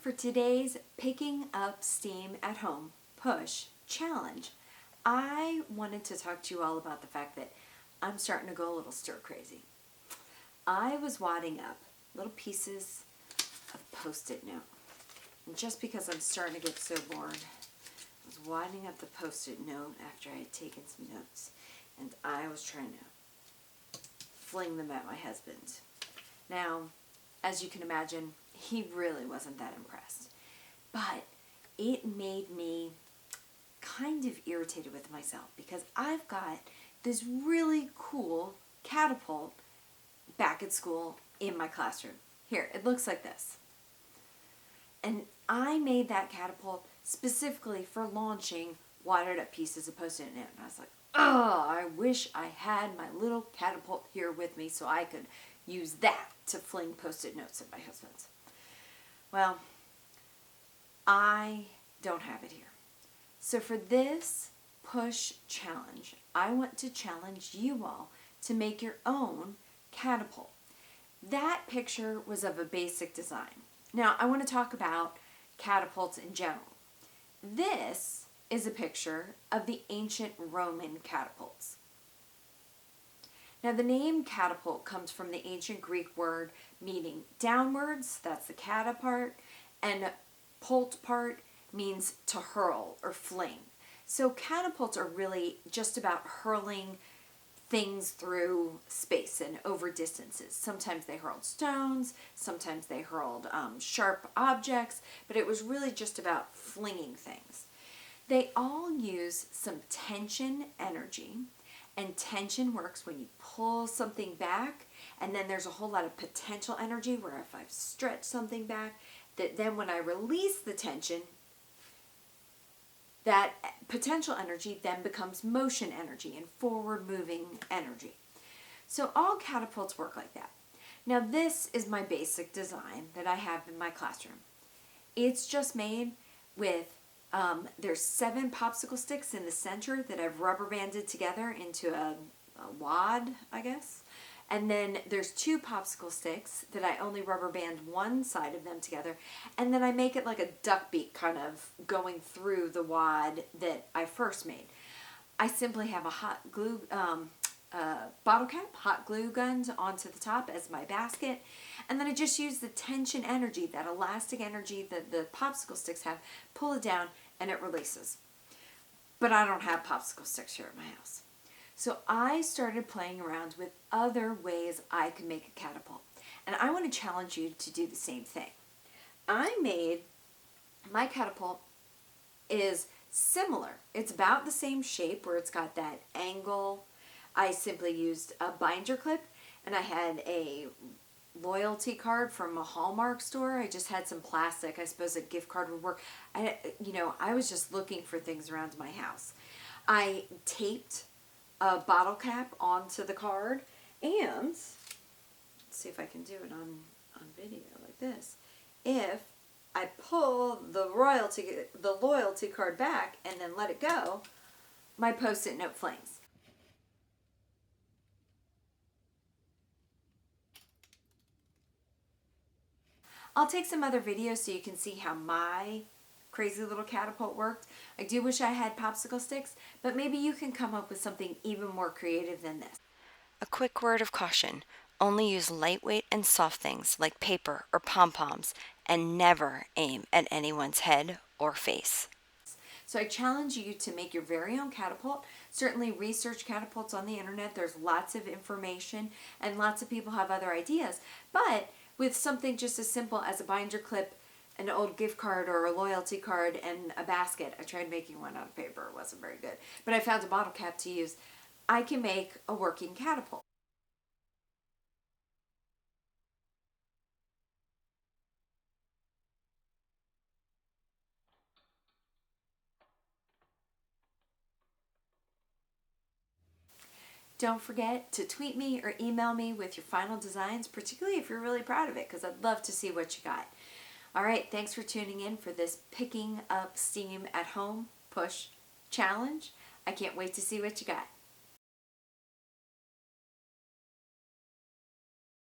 For today's Picking Up Steam at Home Push Challenge, I wanted to talk to you all about the fact that I'm starting to go a little stir crazy. I was wadding up little pieces of Post-it note. And just because I'm starting to get so bored, I was wadding up the Post-it note after I had taken some notes. And I was trying to fling them at my husband. Now, as you can imagine, he really wasn't that impressed. But it made me kind of irritated with myself because I've got this really cool catapult back at school in my classroom. Here, it looks like this. And I made that catapult specifically for launching wadded up pieces of Post-it note. And I was like, oh, I wish I had my little catapult here with me so I could use that to fling Post-it notes at my husband's. Well, I don't have it here. So for this push challenge, I want to challenge you all to make your own catapult. That picture was of a basic design. Now, I want to talk about catapults in general. This is a picture of the ancient Roman catapults. Now, the name catapult comes from the ancient Greek word meaning downwards, that's the cata part, and pult part means to hurl or fling. So catapults are really just about hurling things through space and over distances. Sometimes they hurled stones, sometimes they hurled sharp objects, but it was really just about flinging things. They all use some tension energy, and tension works when you pull something back, and then there's a whole lot of potential energy where if I've stretched something back, that then when I release the tension, that potential energy then becomes motion energy and forward moving energy. So all catapults work like that. Now this is my basic design that I have in my classroom. It's just made with there's 7 popsicle sticks in the center that I've rubber banded together into a wad, I guess. And then there's 2 popsicle sticks that I only rubber band one side of them together. And then I make it like a duck beak kind of going through the wad that I first made. I simply have a hot glue bottle cap, hot glue guns onto the top as my basket. And then I just use the tension energy, that elastic energy that the popsicle sticks have, pull it down and it releases. But I don't have popsicle sticks here at my house. So I started playing around with other ways I could make a catapult. And I want to challenge you to do the same thing. I made, my catapult is similar. It's about the same shape where it's got that angle. I simply used a binder clip and I had a loyalty card from a Hallmark store. I just had some plastic. I suppose a gift card would work. I was just looking for things around my house. I taped a bottle cap onto the card, and let's see if I can do it on video like this. If I pull the loyalty card back and then let it go, my Post-it note flings. I'll take some other videos so you can see how my crazy little catapult worked. I do wish I had popsicle sticks, but maybe you can come up with something even more creative than this. A quick word of caution. Only use lightweight and soft things like paper or pom-poms, and never aim at anyone's head or face. So I challenge you to make your very own catapult. Certainly research catapults on the internet. There's lots of information and lots of people have other ideas. But with something just as simple as a binder clip, an old gift card or a loyalty card, and a basket. I tried making one out of paper. It wasn't very good. But I found a bottle cap to use. I can make a working catapult. Don't forget to tweet me or email me with your final designs, particularly if you're really proud of it, because I'd love to see what you got. All right, thanks for tuning in for this Picking Up Steam at Home Push Challenge. I can't wait to see what you got.